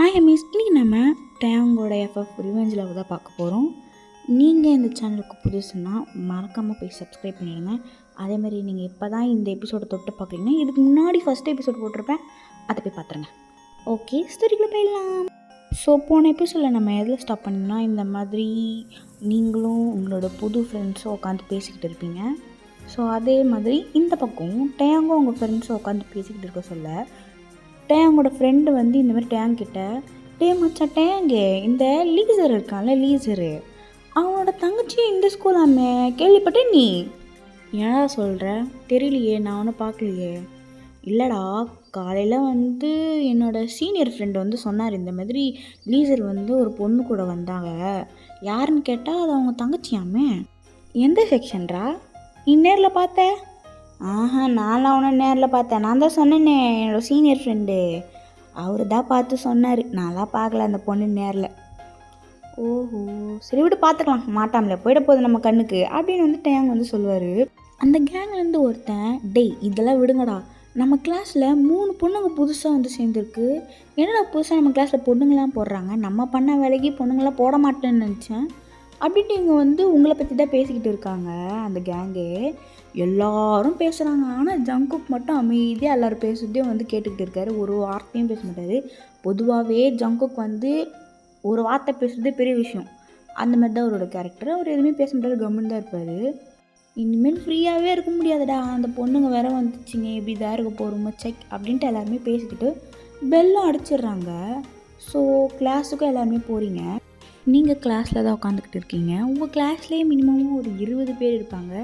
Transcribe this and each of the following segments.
Hi miss, இன்றைக்கி நம்ம டேங்கோட FF ரிவெஞ்சில் தான் பார்க்க போகிறோம். நீங்கள் இந்த சேனலுக்கு புதுசுன்னா மறக்காமல் போய் சப்ஸ்கிரைப் பண்ணிடுங்க. அதேமாதிரி நீங்கள் இப்போ தான் இந்த எபிசோடை தொட்டு பார்க்குறீங்கன்னா இதுக்கு முன்னாடி ஃபஸ்ட் எபிசோட் போட்டிருப்பேன், அதை போய் பார்த்துருங்க. ஓகே, ஸ்டோரிக்குள்ளே போயிடலாம். ஸோ போன எபிசோடில் நம்ம எதில் ஸ்டாப் பண்ணிங்கன்னா, இந்த மாதிரி நீங்களும் உங்களோட புது ஃப்ரெண்ட்ஸும் உட்காந்து பேசிக்கிட்டு இருப்பீங்க. ஸோ அதே மாதிரி இந்த பக்கம் டேங்கோ உங்கள் ஃப்ரெண்ட்ஸும் உட்காந்து பேசிக்கிட்டு இருக்க சொல்ல டேங்கோட ஃப்ரெண்டு வந்து இந்த மாதிரி டேங்கிட்ட, மச்சான் டேங்கு, இந்த லீசர் இருக்கான்ல லீசரு, அவனோட தங்கச்சியும் இந்த ஸ்கூலாமே, கேள்விப்பட்டேன். நீ ஏன்னா சொல்கிற? தெரியலையே, நான் ஒன்றும் பார்க்கலையே. இல்லைடா, காலையில் வந்து என்னோடய சீனியர் ஃப்ரெண்டு வந்து சொன்னார், இந்த மாதிரி லீசர் வந்து ஒரு பொண்ணு கூட வந்தாங்க. யாருன்னு கேட்டால் அது அவங்க தங்கச்சியாமே. எந்த செக்ஷன்ரா? நீ நேரில் பார்த்த? நான்லாம் அவனை நேரில் பார்த்தேன். நான் தான் சொன்னேனே, என்னோடய சீனியர் ஃப்ரெண்டு அவர் தான் பார்த்து சொன்னார். நான்லாம் பார்க்கல அந்த பொண்ணு நேரில். ஓஹோ, சரி விட்டு பார்த்துக்கலாம், மாட்டாமல போயிட போகுது நம்ம கண்ணுக்கு அப்படின்னு வந்து டேங் வந்து சொல்லுவார். அந்த கேங்லேருந்து ஒருத்தன், டேய் இதெல்லாம் விடுங்கடா, நம்ம கிளாஸில் 3 பொண்ணுங்க புதுசாக வந்து சேர்ந்துருக்கு. என்னடா புதுசாக நம்ம கிளாஸில் பொண்ணுங்களாம் போடுறாங்க, நம்ம பண்ண வேலைக்கு பொண்ணுங்களாம் போட மாட்டேன்னு நினச்சேன் அப்படின்ட்டு இவங்க வந்து உங்களை பற்றி தான் பேசிக்கிட்டு இருக்காங்க. அந்த கேங்கு எல்லாரும் பேசுகிறாங்க, ஆனால் ஜங்குக் மட்டும் அமைதியாக எல்லோரும் பேசுகிறதையும் வந்து கேட்டுக்கிட்டு இருக்காரு. ஒரு வார்த்தையும் பேச மாட்டார். பொதுவாகவே ஜங்குக் வந்து ஒரு வார்த்தை பேசுகிறதே பெரிய விஷயம், அந்த மாதிரி தான் அவரோட கேரக்டர். அவர் எதுவுமே பேச மாட்டார், கம்முன்னு தான் இருப்பார். இனிமேல் ஃப்ரீயாகவே இருக்க முடியாதுடா, அந்த பொண்ணுங்க வேற வந்துச்சுங்க, எப்படி தான் இருக்க போகிறோமோ செக் அப்படின்ட்டு எல்லாருமே பேசிக்கிட்டு பெல்லும் அடிச்சிடுறாங்க. ஸோ கிளாஸுக்கும் எல்லாருமே போகிறீங்க. நீங்கள் கிளாஸில் தான் உட்காந்துக்கிட்டு இருக்கீங்க. உங்கள் கிளாஸ்லேயே மினிமம் ஒரு 20 பேர் இருப்பாங்க.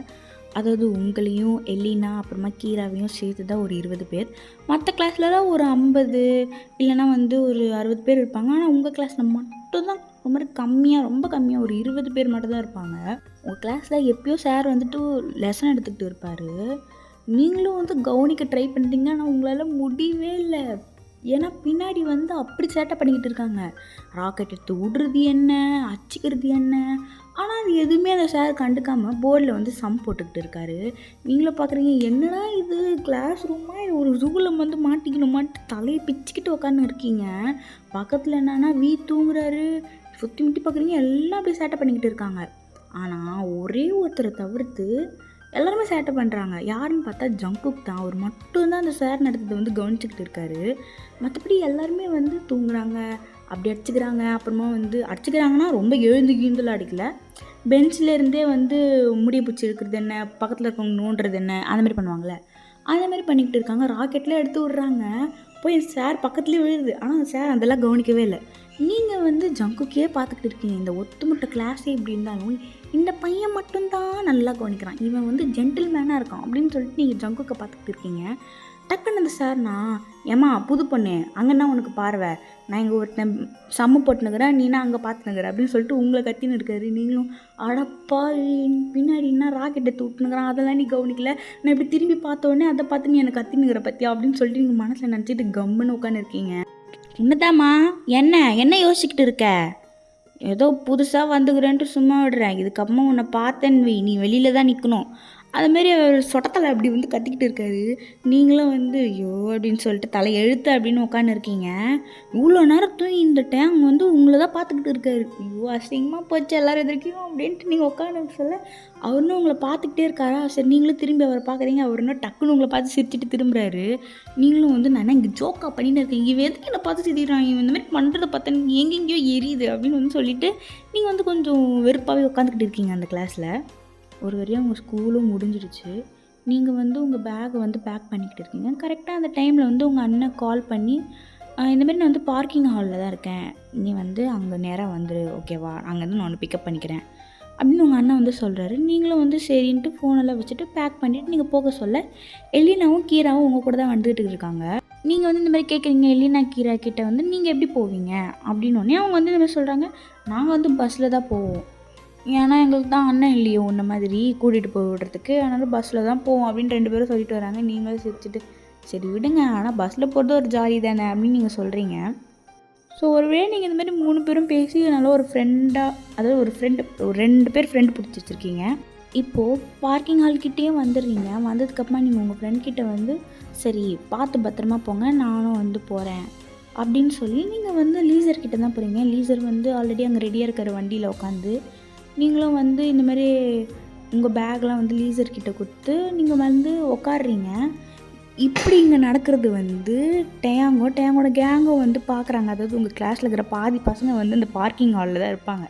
அதாவது உங்களையும் எலினா அப்புறமா கீராவையும் சேர்த்து தான் ஒரு 20 பேர். மற்ற கிளாஸ்லலாம் ஒரு 50 இல்லைனா வந்து ஒரு 60 பேர் இருப்பாங்க. ஆனால் உங்கள் கிளாஸில் மட்டும்தான் ரொம்ப கம்மியாக ஒரு 20 பேர் மட்டும் தான் இருப்பாங்க. உங்கள் கிளாஸில் எப்பயோ சார் வந்துட்டு லெசன் எடுத்துக்கிட்டு இருப்பார். நீங்களும் வந்து கவனிக்க ட்ரை பண்ணுறீங்க, ஆனால் உங்களால் முடியவே இல்லை. ஏன்னா பின்னாடி வந்து அப்படி சேட்டை பண்ணிக்கிட்டு இருக்காங்க. ராக்கெட் எடுத்து விடுறது என்ன, அச்சிக்கிறது என்ன, ஆனால் அது எதுவுமே அந்த சார் கண்டுக்காமல் போர்டில் வந்து சம் போட்டுக்கிட்டு இருக்காரு. நீங்களும் பார்க்குறீங்க, என்னடா இது கிளாஸ் ரூமாக இது ஒரு ஜூவில் வந்து மாட்டிக்கணுமான்ட்டு தலையை பிச்சுக்கிட்டு உட்காந்து இருக்கீங்க. பக்கத்தில் என்னன்னா தூங்குறாரு. சுற்றி முட்டி பார்க்குறீங்க, எல்லாம் அப்படியே சேட்டை பண்ணிக்கிட்டு இருக்காங்க. ஆனால் ஒரே ஒருத்தரை தவிர்த்து எல்லாருமே சேட்டை பண்ணுறாங்க. யாருன்னு பார்த்தா ஜங்குக் தான். அவர் மட்டும்தான் அந்த சார் நடத்ததை வந்து கவனிச்சுக்கிட்டு இருக்காரு. மற்றபடி எல்லாருமே வந்து தூங்குறாங்க, அப்படி அடிச்சுக்கிறாங்க. அப்புறமா வந்து அடிச்சுக்கிறாங்கன்னா ரொம்ப எழுந்துலாம் அடிக்கல, பெஞ்சில் இருந்தே வந்து முடிய பிடிச்சி இருக்கிறது என்ன, பக்கத்தில் இருக்கவங்க நோண்டுறது என்ன, அந்த மாதிரி பண்ணுவாங்கள்ல, அந்த மாதிரி பண்ணிக்கிட்டு இருக்காங்க. ராக்கெட்லாம் எடுத்து விட்றாங்க, போய் சார் பக்கத்துலேயே விழுது. ஆனால் அந்த சார் அதெல்லாம் கவனிக்கவே இல்லை. நீங்கள் வந்து ஜங்குக்கே பார்த்துக்கிட்டு இருக்கீங்க. இந்த ஒத்துமுட்ட கிளாஸே இப்படி இருந்தாலும் இந்த பையன் மட்டும்தான் நல்லா கவனிக்கிறான், இவன் வந்து ஜென்டில்மேனாக இருக்கான் அப்படின்னு சொல்லிட்டு நீங்கள் ஜங்குக்கை பார்த்துக்கிட்டு இருக்கீங்க. டக்குன்னு அந்த சார்னா, ஏம்மா புது பொண்ணு, அங்கன்னா உனக்கு பார்வை, நான் இங்கே ஒருத்தன் சம்மு போட்டுனுக்கிறேன், நீனா அங்கே பார்த்துனுக்குற அப்படின்னு சொல்லிட்டு உங்களை கத்தின்னு இருக்காரு. நீங்களும் அடப்பா பின்னாடி என்ன ராக்கெட்டை தூட்டுனுக்குறான், அதெல்லாம் நீ கவனிக்கல, நான் இப்படி திரும்பி பார்த்தோன்னே அதை பார்த்து நீ எனக்கு கத்தினுக்கிற பற்றியா அப்படின்னு சொல்லிட்டு நீங்கள் மனசில் நினச்சிட்டு கம்முன்னு உட்காந்துருக்கீங்க. என்னதாம்மா, என்ன யோசிச்சுக்கிட்டு இருக்க? ஏதோ புதுசாக வந்துக்கிறேன்ட்டு சும்மா விடுறேன், இதுக்கப்புறமா உன்னை பார்த்தேன்னு நீ வெளியில் தான் நிற்கணும். அதுமாரி அவர் சொட்டத்தலை அப்படி வந்து கத்திக்கிட்டு இருக்காரு. நீங்களும் வந்து ஐயோ அப்படின்னு சொல்லிட்டு தலை எழுத்து அப்படின்னு உட்காந்து இருக்கீங்க. இவ்வளோ நேரம் தூங்கி இந்த டேங் வந்து உங்களை தான் பார்த்துக்கிட்டு இருக்காரு. ஐயோ அசிங்கமாக போச்சு எல்லாரும் எதிர்க்கும் அப்படின்ட்டு நீங்கள் உட்காந்து சொல்ல, அவருன்னு உங்களை பார்த்துக்கிட்டே இருக்காரா. சரி நீங்களும் திரும்பி அவரை பார்க்குறீங்க. அவர் இன்னும் டக்குன்னு உங்களை பார்த்து சிரிச்சிட்டு திரும்புறாரு. நீங்களும் வந்து நான் இங்கே ஜோக்கா பண்ணின்னு இருக்கேன், இவன் எதுக்கு என்னை பார்த்து சிரிக்கிறான், இவன் இந்த மாதிரி பண்ணுறதை பார்த்தா எங்கெங்கேயோ எரியுது அப்படின்னு வந்து சொல்லிட்டு நீங்கள் வந்து கொஞ்சம் வெறுப்பாகவே உட்காந்துக்கிட்டு இருக்கீங்க அந்த கிளாஸில். ஒரு வரையும் உங்கள் ஸ்கூலும் முடிஞ்சிடுச்சு. நீங்கள் வந்து உங்கள் பேக்கை வந்து பேக் பண்ணிக்கிட்டு இருக்கீங்க. கரெக்டாக அந்த டைமில் வந்து உங்கள் அண்ணன் கால் பண்ணி, இந்தமாரி நான் வந்து பார்க்கிங் ஹாலில் தான் இருக்கேன், நீ வந்து அங்கே நேராக வந்துரு ஓகேவா, அங்கேருந்து நான் ஒன்று பிக்கப் பண்ணிக்கிறேன் அப்படின்னு உங்கள் அண்ணன் வந்து சொல்கிறாரு. நீங்களும் வந்து சரின்ட்டு ஃபோனெல்லாம் வச்சுட்டு பேக் பண்ணிவிட்டு நீங்கள் போக சொல்ல, எலினாவும் கீராவும் உங்கள் கூட தான் வந்துட்டு இருக்காங்க. நீங்கள் வந்து இந்த மாதிரி கேட்குறீங்க, எலினா கீரா கிட்டே வந்து நீங்கள் எப்படி போவீங்க அப்படின்னோடனே அவங்க வந்து இந்த மாதிரி சொல்கிறாங்க, நாங்கள் வந்து பஸ்ஸில் தான் போவோம், ஏன்னா எங்களுக்கு தான் அண்ணன் இல்லையோ உன்ன மாதிரி கூட்டிகிட்டு போய் விடுறதுக்கு, அதனால் பஸ்ஸில் தான் போவோம் அப்படின்னு 2 பேரும் சொல்லிட்டு வராங்க. நீங்களும் சிரிச்சுட்டு சரி விடுங்க, ஆனால் பஸ்ஸில் போகிறது ஒரு ஜாலி தானே அப்படின்னு நீங்கள் சொல்கிறீங்க. ஸோ ஒருவேளை நீங்கள் இந்த மாதிரி 3 பேரும் பேசி நல்லா ஒரு ஃப்ரெண்டாக, அதாவது ஒரு 2 பேர் ஃப்ரெண்டு பிடிச்சி வச்சுருக்கீங்க. இப்போது பார்க்கிங் ஹால்கிட்டேயே வந்துடுறீங்க. வந்ததுக்கப்புறமா நீங்கள் உங்கள் ஃப்ரெண்ட்கிட்ட வந்து சரி பார்த்து பத்திரமா போங்க, நானும் வந்து போகிறேன் அப்படின்னு சொல்லி நீங்கள் வந்து லீசர் கிட்ட தான் போகிறீங்க. லீசர் வந்து ஆல்ரெடி அங்கே ரெடியாக இருக்கிற வண்டியில் உட்காந்து நீங்களும் வந்து இந்தமாதிரி உங்கள் பேக்லாம் வந்து லீசர் கிட்ட கொடுத்து நீங்கள் வந்து உட்காடுறீங்க. இப்படி இங்கே நடக்கிறது வந்து டேங்கோட கேங்கோ வந்து பார்க்குறாங்க. அதாவது உங்கள் கிளாஸில் இருக்கிற பாதி பசங்க வந்து இந்த பார்க்கிங் ஹாலில் தான் இருப்பாங்க.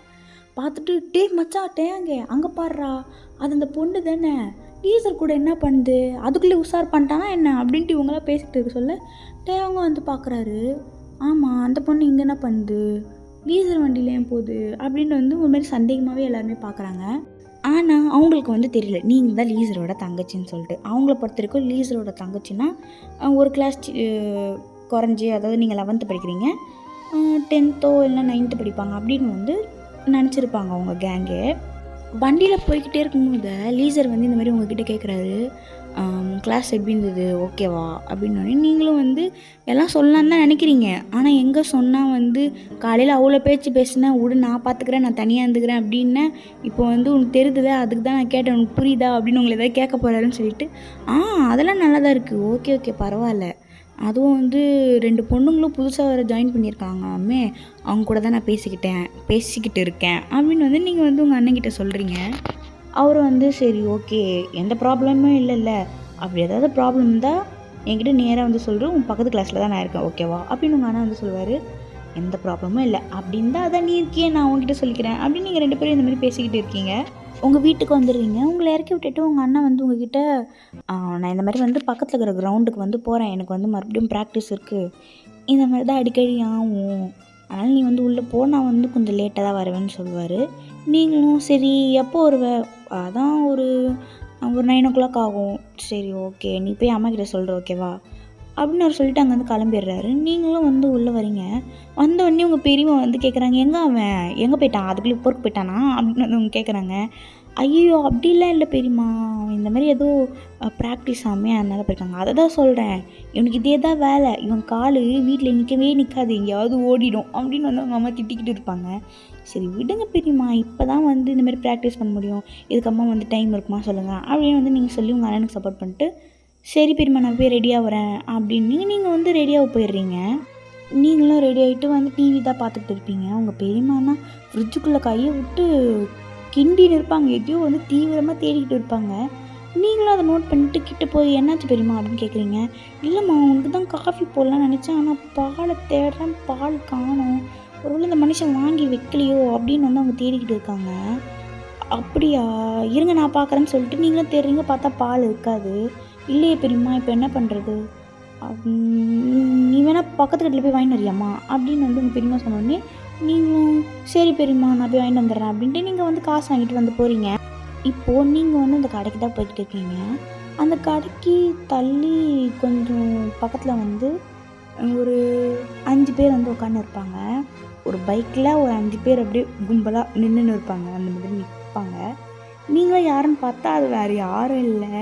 பார்த்துட்டு டே மச்சான் டேங்க அங்கே பாடுறா, அது அந்த பொண்ணு தானே, டீசர் கூட என்ன பண்ணுது, அதுக்குள்ளே உஷார் பண்ணிட்டானா என்ன அப்படின்ட்டு இவங்களாம் பேசிக்கிட்டு இருக்க சொல்ல டேங்க வந்து பார்க்குறாரு. ஆமாம் அந்த பொண்ணு இங்கே என்ன பண்ணுது, டீசர் வண்டியில் ஏன் போகுது அப்படின்னு வந்து ஒரு மாதிரி சந்தேகமாகவே எல்லாருமே பார்க்குறாங்க. ஆனால் அவங்களுக்கு வந்து தெரியல நீங்கள் தான் லீசரோட தங்கச்சின்னு சொல்லிட்டு. அவங்கள பொறுத்த வரைக்கும் லீசரோட தங்கச்சின்னா ஒரு கிளாஸ் குறைஞ்சி, அதாவது நீங்கள் 11th படிக்கிறீங்க, 10th இல்லைனா 9th படிப்பாங்க அப்படின்னு வந்து நினச்சிருப்பாங்க அவங்க கேங்கு. வண்டியில் போய்கிட்டே இருக்கும்போது லீசர் வந்து இந்த மாதிரி உங்ககிட்ட கேட்குறாரு, கிளாஸ் எப்படி இருந்தது ஓகேவா அப்படின்னோடனே நீங்களும் வந்து எல்லாம் சொல்லலான்னு தான் நினைக்கிறீங்க. ஆனால் எங்கே சொன்னால் வந்து காலையில் அவ்வளோ பேச்சு பேசினேன், விடு நான் பார்த்துக்கிறேன், நான் தனியாக இருந்துக்கிறேன் அப்படின்னேன், இப்போ வந்து உனக்கு தெரியுதுதா அதுக்கு தான் நான் கேட்டேன், உனக்கு புரியுதா அப்படின்னு உங்களை எதாவது கேட்க போகிறாருன்னு சொல்லிட்டு அதெல்லாம் நல்லா தான் இருக்குது, ஓகே பரவாயில்ல, அதுவும் வந்து 2 பொண்ணுங்களும் புதுசாக வேறு ஜாயின் பண்ணியிருக்காங்களாமே, அவங்க கூட தான் நான் பேசிக்கிட்டு இருக்கேன் அப்படின்னு வந்து நீங்கள் வந்து உங்கள் அண்ணன்கிட்ட சொல்கிறீங்க. அவர் வந்து சரி ஓகே எந்த ப்ராப்ளமும் இல்லைல்ல, அப்படி ஏதாவது ப்ராப்ளம் இருந்தால் என்கிட்ட நேராக வந்து சொல்கிறேன், உன் பக்கத்து கிளாஸில் தான் நான் இருக்கேன் ஓகேவா அப்படின்னு உங்கள் அண்ணன் வந்து சொல்லுவார். எந்த ப்ராப்ளமும் இல்லை அப்படின்னு தான் அதான் நீ இருக்கியே நான் உங்ககிட்ட சொல்லிக்கிறேன் அப்படின்னு நீங்கள் 2 பேரும் இந்த மாதிரி பேசிக்கிட்டு இருக்கீங்க. உங்கள் வீட்டுக்கு வந்துடுறீங்க. உங்களை இறக்கி விட்டுட்டு உங்கள் அண்ணன் வந்து உங்ககிட்ட நான் இந்த மாதிரி வந்து பக்கத்தில் இருக்கிற கிரவுண்டுக்கு வந்து போகிறேன், எனக்கு வந்து மறுபடியும் ப்ராக்டிஸ் இருக்குது, இந்த மாதிரி தான் அடிக்கடி ஆகும், அதனால் நீ வந்து உள்ளே போ, நான் வந்து கொஞ்சம் லேட்டாக தான் வருவேன்னு சொல்லுவார். நீங்களும் சரி எப்போ வருவ, அதான் ஒரு 9 o'clock ஆகும், சரி ஓகே நீ போய் அம்மா கிட்ட சொல்கிற ஓகேவா அப்படின்னு அவர் சொல்லிட்டு அங்கேருந்து கிளம்பிடுறாரு. நீங்களும் வந்து உள்ளே வரீங்க. வந்தோடனே உங்கள் பெரியம்மா வந்து கேட்குறாங்க, எங்கே போயிட்டான், அதுக்குள்ளே போருக்கு போயிட்டானா அப்படின்னு வந்து அவங்க கேட்குறாங்க. ஐயோ அப்படிலாம் இல்லை பெரியம்மா, இந்த மாதிரி ஏதோ ப்ராக்டிஸ் ஆகாமல் அதனால் போயிருக்காங்க. அதை தான் சொல்கிறேன், இவனுக்கு இதே தான் வேலை, இவன் கால் வீட்டில் நிற்கவே நிற்காது, எங்கேயாவது ஓடிடும் அப்படின்னு வந்து அவங்க அம்மா திட்டிக்கிட்டு இருப்பாங்க. சரி விடுங்க பெரியம்மா, இப்போ தான் வந்து இந்தமாதிரி ப்ராக்டிஸ் பண்ண முடியும், இதுக்கு அம்மா வந்து டைம் இருக்குமா சொல்லுங்கள் அப்படின்னு வந்து நீங்கள் சொல்லி உங்கள் அண்ணனுக்கு சப்போர்ட் பண்ணிட்டு சரி பெரியம்மா நான் போய் ரெடியாக வரேன் அப்படின்னு நீங்கள் வந்து ரெடியாக போயிடுறீங்க. நீங்களும் ரெடி ஆகிட்டு வந்து டிவி தான் பார்த்துக்கிட்டு இருப்பீங்க. உங்கள் பெரியம்மானா ஃப்ரிட்ஜுக்குள்ளே கையை விட்டு கிண்டின்னு இருப்பாங்க, எதையோ வந்து தீவிரமாக தேடிக்கிட்டு இருப்பாங்க. நீங்களும் அதை நோட் பண்ணிட்டு கிட்ட போய் என்னாச்சு பெரியம்மா அப்படின்னு கேட்குறீங்க. இல்லைம்மா உனக்கு தான் காஃபி போடலான்னு நினச்சேன், ஆனால் பாலை தேடுறேன், பால் காணோம், ஒருவேளை இந்த மனுஷன் வாங்கி வைக்கலையோ அப்படின்னு வந்து அவங்க தேடிக்கிட்டு இருக்காங்க. அப்படியா இருங்க நான் பார்க்குறேன்னு சொல்லிட்டு நீங்களும் தேடுறீங்க, பார்த்தா பால் இருக்காது. இல்லையே பெரியம்மா இப்போ என்ன பண்ணுறது, நீ வேணால் பக்கத்து கட்டில் போய் வாங்கிட்டு வரியாம்மா அப்படின்னு வந்து உங்கள் பெரியம்மா சொன்னோடனே நீங்களும் சரி பெரியம்மா நான் போய் வாங்கிட்டு வந்துடுறேன் அப்படின்ட்டு நீங்கள் வந்து காசு வாங்கிட்டு வந்து போகிறீங்க. இப்போது நீங்கள் வந்து அந்த கடைக்கு தான் போய்கிட்டு இருக்கீங்க. அந்த கடைக்கு தள்ளி கொஞ்சம் பக்கத்தில் வந்து ஒரு 5 பேர் வந்து உட்காந்து இருப்பாங்க. ஒரு பைக்கில் ஒரு 5 பேர் அப்படியே கும்பலாக நின்றுன்னு இருப்பாங்க, அந்த மாதிரி நிற்பாங்க. நீங்களும் யாருன்னு பார்த்தா அது வேறு யாரும் இல்லை,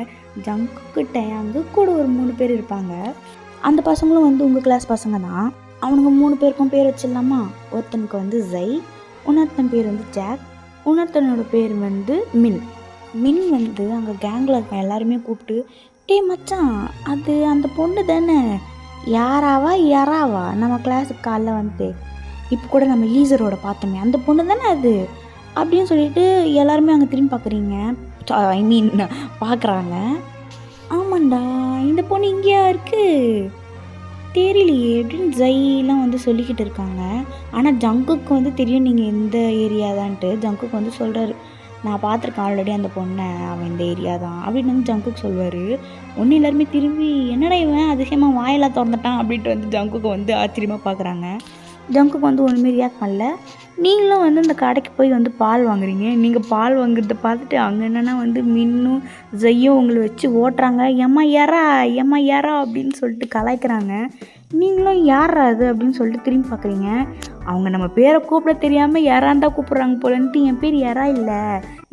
ஜங்குக்கு டேங்கு கூட ஒரு 3 பேர் இருப்பாங்க. அந்த பசங்களும் வந்து உங்கள் கிளாஸ் பசங்க தான். அவனுங்க 3 பேருக்கும் பேர் வச்சிடலாமா? ஒருத்தனுக்கு வந்து ஜை, இன்னொருத்தன் பேர் வந்து ஜாக், இன்னொருத்தனோட பேர் வந்து மின் வந்து அங்கே கேங்கில் இருக்க எல்லாருமே கூப்பிட்டு டே மச்சான் அது அந்த பொண்ணு தானே, யாராவா நம்ம கிளாஸுக்கு காலைல வந்து இப்போ கூட நம்ம லீசரோட பார்த்தோமே அந்த பொண்ணு தானே அது அப்படின்னு சொல்லிட்டு எல்லாருமே அங்கே திரும்பி பார்க்குறாங்க. ஆமாண்டா இந்த பொண்ணு இங்கேயா இருக்குது தெரியலையே அப்படின்னு ஜெயிலாம் வந்து சொல்லிக்கிட்டு இருக்காங்க. ஆனால் ஜங்குக்கு வந்து தெரியும் நீங்கள் எந்த ஏரியா தான்ட்டு. ஜங்குக்கு வந்து சொல்கிறாரு, நான் பார்த்துருக்கேன் ஆல்ரெடி அந்த பொண்ணை, அவன் இந்த ஏரியா தான் அப்படின்னு வந்து ஜங்குக்கு சொல்லுவார். ஒன்று எல்லாருமே திரும்பி என்னடா இவன் அதிசயமாக வாயெல்லாம் திறந்துட்டான் அப்படின்ட்டு வந்து ஜங்குக்கு வந்து ஆச்சரியமாக பார்க்குறாங்க. ஜங்குக்கு வந்து ஒன்றுமே ரியாக்ட் பண்ணல. நீங்களும் வந்து இந்த கடைக்கு போய் வந்து பால் வாங்குறீங்க. நீங்கள் பால் வாங்குறத பார்த்துட்டு அங்கே என்னென்னா வந்து மின்னும் ஜெய்யும் உங்களை வச்சு ஓட்டுறாங்க. ஏம்மா யாரா அப்படின்னு சொல்லிட்டு கலாய்க்கிறாங்க. நீங்களும் யாரா அது அப்படின்னு சொல்லிட்டு திரும்பி பார்க்குறீங்க. அவங்க நம்ம பேரை கூப்பிட தெரியாமல் யாரான் தான் கூப்பிட்றாங்க போலன்ட்டு என் பேர் யாரா இல்லை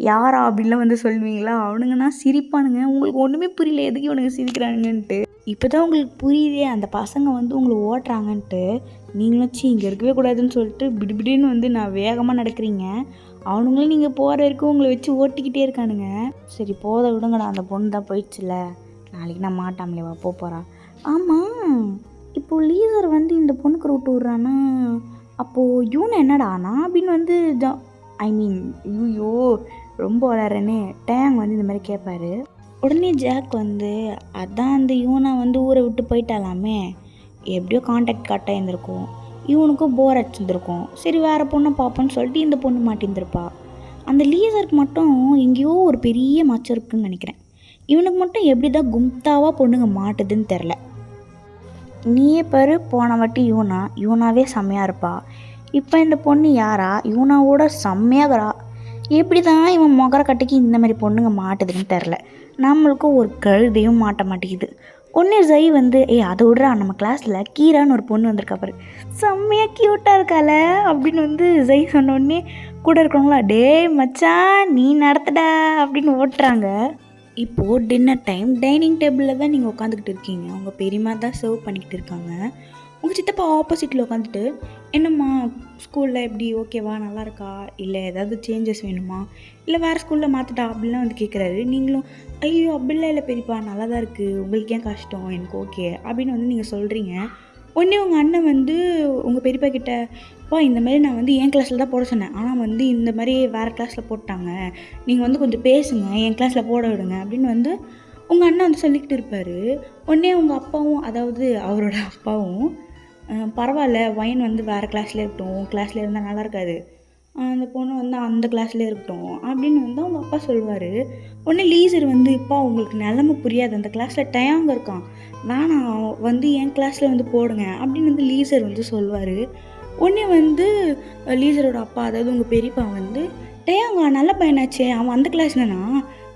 யாரா அப்படின்லாம் வந்து சொல்லுவீங்களா? அவனுங்கன்னா சிரிப்பானுங்க. உங்களுக்கு ஒன்றுமே புரியல எதுக்கு இவனுங்க சிரிக்கிறானுங்கன்ட்டு. இப்போ தான் உங்களுக்கு புரியுதே அந்த பசங்க வந்து உங்களை ஓட்டுறாங்கன்ட்டு. நீங்களும் இங்கே இருக்கவே கூடாதுன்னு சொல்லிட்டு பிடிபிடின்னு வந்து நான் வேகமாக நடக்கிறீங்க. அவனுங்களும் நீங்கள் போகிற வரைக்கும் உங்களை வச்சு ஓட்டிக்கிட்டே இருக்கானுங்க. சரி போத விடுங்கடா, அந்த பொண்ணு தான் போயிடுச்சுல, நாளைக்கு நான் மாட்டாமலேவா போகிறா. ஆமாம் இப்போது லீசர் வந்து இந்த பொண்ணுக்கு ரூட்டு விட்றான்னா அப்போது யூனை என்னடானா அப்படின்னு வந்து ஐ மீன் ஐயோ ரொம்ப வளரேனே டேங் வந்து இந்த மாதிரி கேட்பாரு. உடனே ஜாக் வந்து அதான் அந்த யூனை வந்து ஊரை விட்டு போயிட்டாலாமே, எப்படியோ கான்டாக்ட் கட்டாக இருந்திருக்கும், இவனுக்கும் போர் அடிச்சிருந்துருக்கும், சரி வேறு பொண்ணை பார்ப்போன்னு சொல்லிட்டு இந்த பொண்ணு மாட்டியிருந்திருப்பா. அந்த லீசருக்கு மட்டும் எங்கேயோ ஒரு பெரிய மச்சம் இருக்குதுன்னு நினைக்கிறேன். இவனுக்கு மட்டும் எப்படி தான் கும்தாவாக பொண்ணுங்க மாட்டுதுன்னு தெரில. நீயே பாரு, போன வாட்டி யூனாவே செம்மையாக இருப்பா, இப்போ இந்த பொண்ணு யாரா யூனாவோட செம்மையாகிறா. எப்படி தான் இவன் மொகர கட்டிக்கு இந்த மாதிரி பொண்ணுங்க மாட்டுதுன்னு தெரில. நம்மளுக்கும் ஒரு கழுதையும் மாட்ட மாட்டேங்குது. ஒன்றே ஜெய் வந்து அதை விட்றா, நம்ம கிளாஸில் கீரான்னு ஒரு பொண்ணு வந்திருக்கா பாரு, செம்மையாக க்யூட்டாக இருக்கால அப்படின்னு வந்து ஜெய் சொன்னோடனே கூட இருக்கிறவங்களா டே மச்சான் நீ நடத்தடா அப்படின்னு ஓட்டுறாங்க. இப்போது டின்னர் டைம், டைனிங் டேபிளில் தான் நீங்கள் உட்காந்துக்கிட்டு இருக்கீங்க. உங்கள் பெரியம்மா தான் சர்வ் பண்ணிக்கிட்டு இருக்காங்க. உங்கள் சித்தப்பா ஆப்போசிட்டில் உட்காந்துட்டு என்னம்மா ஸ்கூலில் எப்படி ஓகேவா நல்லா இருக்கா, இல்லை ஏதாவது சேஞ்சஸ் வேணுமா, இல்லை வேறு ஸ்கூலில் மாற்றிட்டா அப்படிலாம் வந்து கேட்குறாரு. நீங்களும் ஐயோ அப்படிலாம் இல்லை பெரியப்பா நல்லா தான் இருக்குது, உங்களுக்கு ஏன் கஷ்டம், எனக்கு ஓகே அப்படின்னு வந்து நீங்கள் சொல்கிறீங்க. உடனே உங்கள் அண்ணன் வந்து உங்கள் பெரியப்பா கிட்ட இந்த மாதிரி நான் வந்து என் கிளாஸில் தான் போட சொன்னேன், ஆனால் வந்து இந்த மாதிரி வேறு கிளாஸில் போட்டாங்க, நீங்கள் வந்து கொஞ்சம் பேசுங்க, என் கிளாஸில் போட விடுங்க அப்படின்னு வந்து உங்கள் அண்ணன் வந்து சொல்லிக்கிட்டு இருப்பார். உடனே உங்கள் அப்பாவும், அதாவது அவரோட அப்பாவும், பரவாயில்ல வைன் வந்து வேறு கிளாஸில் இருக்கட்டும், கிளாஸில் இருந்தால் நல்லா இருக்காது, அந்த பொண்ணு வந்து அந்த கிளாஸில் இருக்கட்டும் அப்படின்னு வந்து அவங்க அப்பா சொல்லுவார். உடனே லீசர் வந்து இப்போ உங்களுக்கு நிலமை புரியாது, அந்த கிளாஸில் டயாங்க இருக்கான், வேணாம் வந்து என் கிளாஸில் வந்து போடுங்க அப்படின்னு வந்து லீசர் வந்து சொல்லுவார். உடனே வந்து லீசரோட அப்பா, அதாவது உங்கள் பெரியப்பா வந்து டயாங்க நல்ல பையனாச்சே, அவன் அந்த கிளாஸ்லனா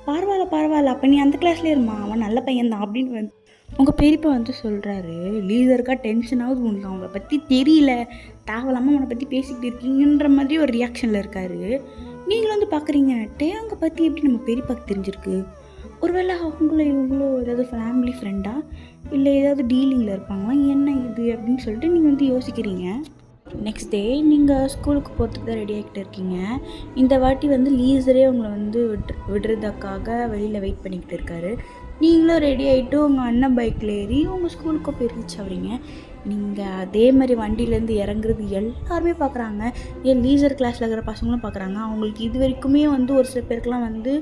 பரவாயில்ல அப்போ நீ அந்த கிளாஸ்லேயே இருமா, அவன் நல்ல பையன்தான் அப்படின்னு வந்து உங்கள் பெரியப்பா வந்து சொல்கிறாரு. லீசருக்கா டென்ஷனாவது உனக்கு அவங்கள பற்றி தெரியல, தேவையில்லாமல் அவனை பற்றி பேசிக்கிட்டு இருக்கீங்கன்ற மாதிரி ஒரு ரியாக்ஷனில் இருக்கார். நீங்களும் வந்து பார்க்குறீங்க டேங்க பற்றி எப்படி நம்ம பெரியப்பாக்கு தெரிஞ்சிருக்கு, ஒருவேளை அவங்களும் இவங்களோ ஏதாவது ஃபேமிலி ஃப்ரெண்டா, இல்லை ஏதாவது டீலிங்கில் இருப்பாங்களா, என்ன இது அப்படின்னு சொல்லிட்டு நீங்கள் வந்து யோசிக்கிறீங்க. நெக்ஸ்ட் டே நீங்கள் ஸ்கூலுக்கு போகிறதுக்கு தான் ரெடி ஆகிட்டு இருக்கீங்க. இந்த வாட்டி வந்து லீசரே உங்களை வந்து விடுறதுக்காக வெளியில் வெயிட் பண்ணிக்கிட்டு இருக்காரு. நீங்களும் ரெடி ஆகிட்டு உங்கள் அண்ணன் பைக்கில் ஏறி உங்கள் ஸ்கூலுக்கு போய் ரீச் ஆகுறீங்க. நீங்கள் அதே மாதிரி வண்டியிலேருந்து இறங்குறது எல்லாருமே பார்க்குறாங்க. ஏன் லீசர் கிளாஸில் இருக்கிற பசங்களும் பார்க்குறாங்க. அவங்களுக்கு இது வரைக்குமே வந்து ஒரு சில பேருக்குலாம் வந்து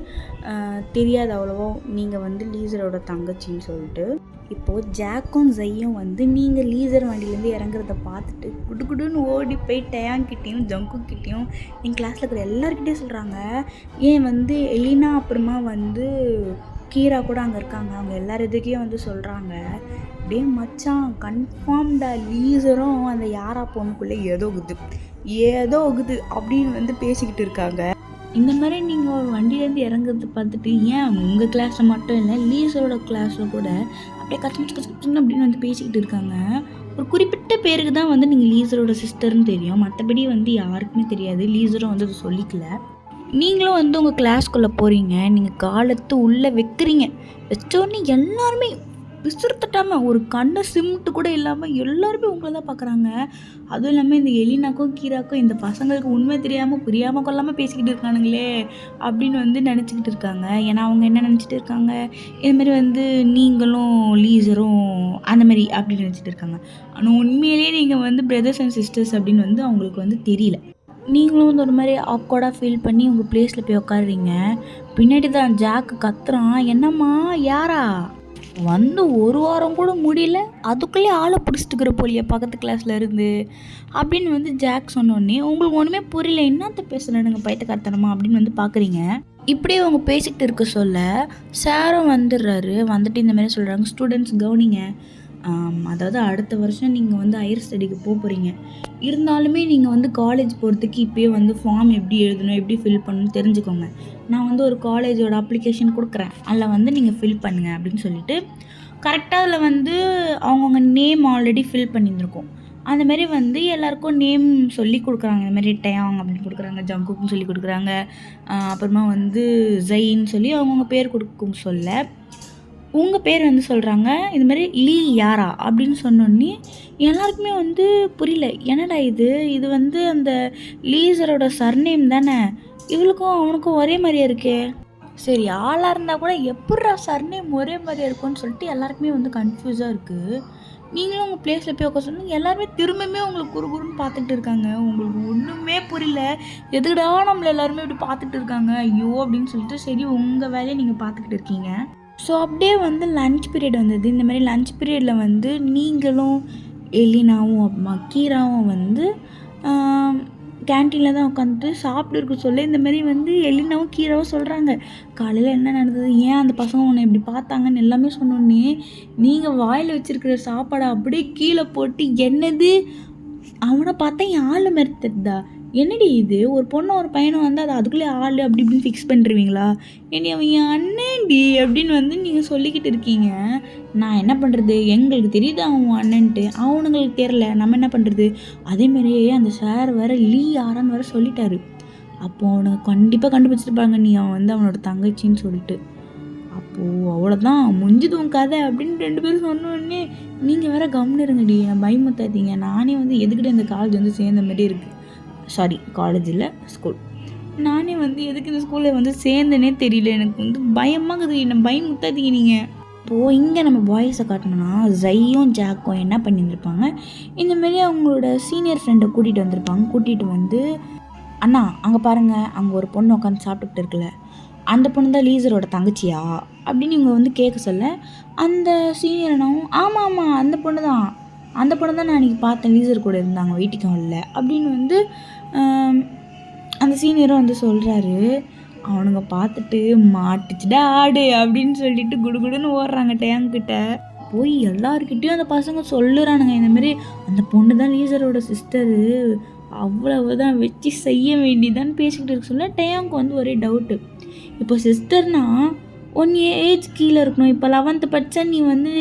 தெரியாது அவ்வளோவா நீங்கள் வந்து லீசரோட தங்கச்சின்னு சொல்லிட்டு. இப்போது ஜாக்கும் ஜெய்யும் வந்து நீங்கள் லீசர் வண்டியிலேருந்து இறங்குறத பார்த்துட்டு குடுன்னு ஓடி போய் டயாங்கிட்டேயும் ஜங்குக்கிட்டேயும் எங்கள் கிளாஸில் இருக்கிற எல்லாருக்கிட்டேயும் சொல்கிறாங்க. ஏன் வந்து எலினா அப்புறமா வந்து கீரா கூட அங்கே இருக்காங்க, அவங்க எல்லார் எதுக்கையும் வந்து சொல்கிறாங்க, டே மச்சான் கன்ஃபார்ம்டா லீசரும் அந்த யாரா பொண்ணுக்குள்ளே ஏதோ ஒகுது அப்படின்னு வந்து பேசிக்கிட்டு இருக்காங்க. இந்த மாதிரி நீங்கள் ஒரு வண்டியிலேருந்து இறங்குறது பார்த்துட்டு ஏன் உங்கள் கிளாஸில் மட்டும் இல்லை லீசரோட கிளாஸில் கூட அப்படியே கச்சுன்னு அப்படின்னு வந்து பேசிக்கிட்டு இருக்காங்க. ஒரு குறிப்பிட்ட பேருக்கு தான் வந்து நீங்கள் லீசரோட சிஸ்டர்னு தெரியும், மற்றபடி வந்து யாருக்குமே தெரியாது. லீசரும் வந்து அதை சொல்லிக்கல. நீங்களும் வந்து உங்கள் கிளாஸ்க்குள்ளே போகிறீங்க, நீங்கள் காலத்து உள்ளே வைக்கிறீங்க, வச்சோடனே எல்லாருமே விசுறுத்தட்டாமல் ஒரு கண்ணை சிமிட்டு கூட இல்லாமல் எல்லாருமே உங்களை தான் பார்க்குறாங்க. அதுவும் இல்லாமல் இந்த எலினாக்கும் கீராக்கும் இந்த பசங்களுக்கு உண்மை தெரியாமல் புரியாமல் கொள்ளாமல் பேசிக்கிட்டு இருக்கானுங்களே அப்படின்னு வந்து நினச்சிக்கிட்டு இருக்காங்க. ஏன்னா அவங்க என்ன நினச்சிட்டு இருக்காங்க, இதுமாரி வந்து நீங்களும் லீசரும் அந்த மாதிரி அப்படின்னு நினச்சிட்டு இருக்காங்க. ஆனால் உண்மையிலேயே நீங்கள் வந்து பிரதர்ஸ் அண்ட் சிஸ்டர்ஸ் அப்படின்னு வந்து அவங்களுக்கு வந்து தெரியல. நீங்களும் வந்து ஒரு மாதிரி ஆக்வர்டாக ஃபீல் பண்ணி உங்கள் பிளேஸில் போய் உட்காடுறீங்க. பின்னாடி தான் ஜாக்கு கத்துறான், என்னம்மா யாரா வந்து ஒரு வாரம் கூட முடியல, அதுக்குள்ளே ஆளை பிடிச்சிட்டுக்கிற போலியா பக்கத்து கிளாஸில் இருந்து அப்படின்னு வந்து ஜாக் சொன்னோடனே உங்களுக்கு ஒன்றுமே புரியல, என்னத்த பேசுகிறேனுங்க பைத்தியக்காரத்தனமா அப்படின்னு வந்து பார்க்குறீங்க. இப்படியே அவங்க பேசிக்கிட்டு இருக்க சொல்ல சாரும் வந்துடுறாரு. வந்துட்டு இந்த மாதிரி சொல்கிறாங்க, ஸ்டூடெண்ட்ஸ் கவனிங்க, அதாவது அடுத்த வருஷம் நீங்கள் வந்து ஹையர் ஸ்டடிக்கு போகிறீங்க, இருந்தாலுமே நீங்கள் வந்து காலேஜ் போகிறதுக்கு இப்போயே வந்து ஃபார்ம் எப்படி எழுதணும் எப்படி ஃபில் பண்ணணும்னு தெரிஞ்சுக்கோங்க. நான் வந்து ஒரு காலேஜோட அப்ளிகேஷன் கொடுக்குறேன், அதில் வந்து நீங்கள் ஃபில் பண்ணுங்கள் அப்படின்னு சொல்லிட்டு கரெக்டாக அதில் வந்து அவங்கவுங்க நேம் ஆல்ரெடி ஃபில் பண்ணியிருந்துருக்கோம். அந்தமாரி வந்து எல்லாேருக்கும் நேம் சொல்லி கொடுக்குறாங்க. இந்தமாரி டயாங் அப்படின்னு கொடுக்குறாங்க, ஜங்குக்குன்னு சொல்லி கொடுக்குறாங்க, அப்புறமா வந்து ஜெயின்னு சொல்லி அவங்கவுங்க பேர் கொடுக்கும் சொல்ல உங்கள் பேர் வந்து சொல்கிறாங்க இதுமாதிரி லீ யாரா அப்படின்னு சொன்னோடனே எல்லாருக்குமே வந்து புரியல, என்னடா இது வந்து அந்த லீசரோட சர்நேம் தானே, இவளுக்கும் அவனுக்கும் ஒரே மாதிரியே இருக்கே, சரி ஆளாக இருந்தால் கூட எப்பட்றா சர்நேம் ஒரே மாதிரியே இருக்கும்னு சொல்லிட்டு எல்லாருக்குமே வந்து கன்ஃபியூஸாக இருக்குது. நீங்களும் உங்கள் ப்ளேஸில் போய் உட்கார சொன்னால் எல்லாருமே திரும்பவுமே உங்களுக்கு குறுகுறுன்னு பார்த்துட்டு இருக்காங்க. உங்களுக்கு ஒன்றுமே புரியல. எதுக்குடா நம்மள எல்லாருமே இப்படி பார்த்துட்டு இருக்காங்க ஐயோ அப்படின்னு சொல்லிட்டு சரி உங்கள் வேலையை நீங்கள் பார்த்துக்கிட்டு இருக்கீங்க. ஸோ அப்படியே வந்து லன்ச் பீரியட் வந்தது. இந்த மாதிரி லன்ச் பீரியடில் வந்து நீங்களும் எலினாவும் அம்மா கீராவும் வந்து கேன்டீனில் தான் உட்காந்துட்டு சாப்பிட்டு இருக்க சொல்ல இந்த மாதிரி வந்து எலினாவும் கீராவும் சொல்கிறாங்க காலையில் என்ன நடந்தது, ஏன் அந்த பசங்க உன்னை இப்படி பார்த்தாங்கன்னு எல்லாமே சொன்னோன்னே நீங்கள் வாயில் வச்சுருக்கிற சாப்பாடை அப்படியே கீழே போட்டு என்னது அவனை பார்த்தா என் ஆள் மறுத்ததா என்னடி இது ஒரு பொண்ணு ஒரு பையனை வந்து அது அதுக்குள்ளே ஆள் அப்படி இப்படின்னு ஃபிக்ஸ் பண்ணிருவீங்களா, என்னை அவன் என் அண்ணன்டி அப்படின்னு வந்து நீங்கள் சொல்லிக்கிட்டு இருக்கீங்க. நான் என்ன பண்ணுறது, எங்களுக்கு தெரியுது அவன் அண்ணன்ட்டு, அவனுங்களுக்கு தெரில, நம்ம என்ன பண்ணுறது. அதேமாரியே அந்த சார் வேறு லீ யாரான்னு வேறு சொல்லிட்டாரு. அப்போது அவனுக்கு கண்டிப்பாக கண்டுபிடிச்சிருப்பாங்க நீ அவன் வந்து அவனோட தங்கச்சின்னு சொல்லிட்டு. அப்போது அவ்வளோதான் முடிஞ்சுது உன் கதை அப்படின்னு 2 பேரும் சொன்னோடனே நீங்கள் வேறு கம்னு இருங்கடி, நான் பயமுத்தாதீங்க, நானே வந்து எதுக்கிட்ட இந்த காலேஜ் வந்து சேர்ந்த மாதிரி இருக்குது. சாரி காலேஜில் ஸ்கூல், நானே வந்து எதுக்கு இந்த ஸ்கூலில் வந்து சேர்ந்தனே தெரியல, எனக்கு வந்து பயமாகுது, என்னை பயமுத்தாதீங்க நீங்கள். இப்போது இங்கே நம்ம பாய்ஸை காட்டணும்னா ஜையும் ஜாக்கும் என்ன பண்ணியிருந்திருப்பாங்க, இந்தமாரி அவங்களோட சீனியர் ஃப்ரெண்டை கூட்டிகிட்டு வந்திருப்பாங்க. கூட்டிகிட்டு வந்து அண்ணா அங்கே பாருங்கள் அங்கே ஒரு பொண்ணு உட்காந்து சாப்பிட்டுக்கிட்டு இருக்குல்ல, அந்த பொண்ணு தான் லீசரோட தங்கச்சியா அப்படின்னு இவங்க வந்து கேட்க சொல்ல அந்த சீனியர் அண்ணாவும் ஆமாம் ஆமாம் அந்த பொண்ணு தான் நான் அன்றைக்கி பார்த்தேன், லீசர் கூட இருந்தாங்க வெயிட்டிங் ஹாலில் அப்படின்னு வந்து அந்த சீனியரும் வந்து சொல்கிறாரு. அவனுங்க பார்த்துட்டு மாட்டுச்சுடா ஆடு அப்படின்னு சொல்லிட்டு குடுகுடுன்னு ஓடுறாங்க டேங்கிட்ட. போய் எல்லாருக்கிட்டேயும் அந்த பசங்க சொல்லுறானுங்க இந்தமாரி அந்த பொண்ணு தான் லீசரோட சிஸ்டரு, அவ்வளவுதான் வச்சு செய்ய வேண்டியதான்னு பேசிக்கிட்டு இருக்க சொல்ல டேங்க்கு வந்து ஒரே டவுட்டு. இப்போ சிஸ்டர்னால் 1 ஏஜ் கீழே இருக்கணும், இப்போ 11th படித்தா நீ வந்து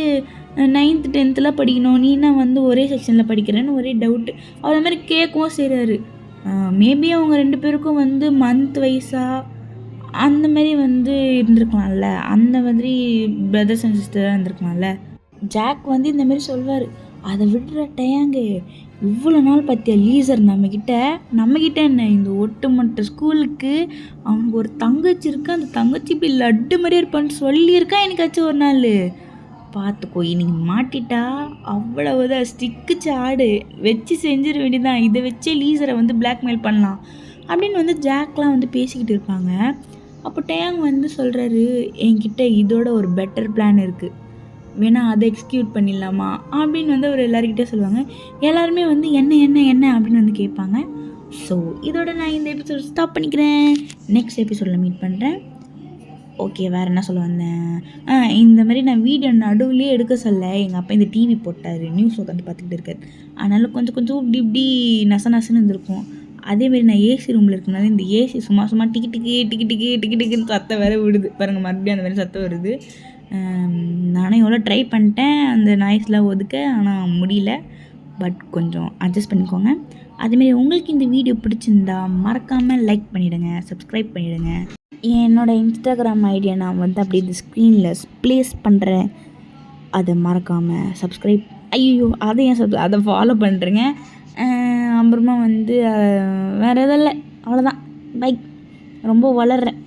9th 10th படிக்கணும், நீனா வந்து ஒரே செக்ஷனில் படிக்கிறேன்னு ஒரே டவுட்டு. அவர் மாதிரி கேட்கவும் செய்கிறாரு. மேபி அவங்க 2 பேருக்கும் வந்து மந்த் வைஸாக அந்தமாரி வந்து இருந்திருக்கலாம்ல, அந்த மாதிரி பிரதர்ஸ் அண்ட் சிஸ்டராக இருந்திருக்கலாம்ல. ஜாக் வந்து இந்தமாரி சொல்வார். அதை விடுற டேங்கு இவ்வளோ நாள் பார்த்தியா லீசர் நம்மக்கிட்ட என்ன இந்த ஒட்டுமொத்த ஸ்கூலுக்கு அவனுக்கு ஒரு தங்கச்சி இருக்கு, அந்த தங்கச்சி இப்படி லட்டு மாதிரியே இருப்பான்னு சொல்லியிருக்கான் எனக்காச்சும் ஒரு நாள். பார்த்துக்கோ இன்னைக்கு மாட்டிட்டா அவ்வளவுதான், ஸ்டிக்குச்சு ஆடு வச்சு செஞ்சிட வேண்டியதான், இதை வச்சே லீசரை வந்து பிளாக்மெயில் பண்ணலாம் அப்படின்னு வந்து ஜாக்லாம் வந்து பேசிக்கிட்டு இருப்பாங்க. அப்போ டேங் வந்து சொல்கிறாரு, என்கிட்ட இதோட ஒரு பெட்டர் பிளான் இருக்குது, வேணா அதை எக்ஸிக்யூட் பண்ணிடலாமா அப்படின்னு வந்து அவர் எல்லாருக்கிட்டே சொல்லுவாங்க. எல்லாருமே வந்து என்ன அப்படின்னு வந்து கேட்பாங்க. ஸோ இதோட நான் இந்த எபிசோட் ஸ்டாப் பண்ணிக்கிறேன், நெக்ஸ்ட் எபிசோடில் மீட் பண்ணுறேன். ஓகே வேறு என்ன சொல்ல வந்தேன், இந்த மாதிரி நான் வீடியோ நடுவுலேயே எடுக்க சொல்ல எங்கள் அப்பா இந்த டிவி போட்டார், நியூஸ் உட்காந்து பார்த்துக்கிட்டு இருக்காரு, அதனால் கொஞ்சம் இப்படி நசன்னு இருந்திருக்கும். அதேமாரி நான் ஏசி ரூமில் இருக்கனால இந்த ஏசி சும்மா டிக்குன்னு சத்தம் வேறு விடுது பாருங்கள், மறுபடியும் அந்த மாதிரி சத்தம் வருது. நானே எவ்வளோ ட்ரை பண்ணிட்டேன் அந்த நாய்ஸ்லாம் ஒதுக்க, ஆனால் முடியல. பட் கொஞ்சம் அட்ஜஸ்ட் பண்ணிக்கோங்க. அதேமாரி உங்களுக்கு இந்த வீடியோ பிடிச்சிருந்தா மறக்காமல் லைக் பண்ணிவிடுங்க, சப்ஸ்கிரைப் பண்ணிவிடுங்க. என்னோடய இன்ஸ்டாகிராம் ஐடியா நான் வந்து அப்படியே இந்த ஸ்க்ரீனில் ப்ளேஸ் பண்ணுறேன், அதை மறக்காமல் சப்ஸ்கிரைப் அதை ஃபாலோ பண்ணுறேங்க. அப்புறமா வந்து வேறு எதுவும் இல்லை, அவ்வளோதான், பை. ரொம்ப வளர்றேன்.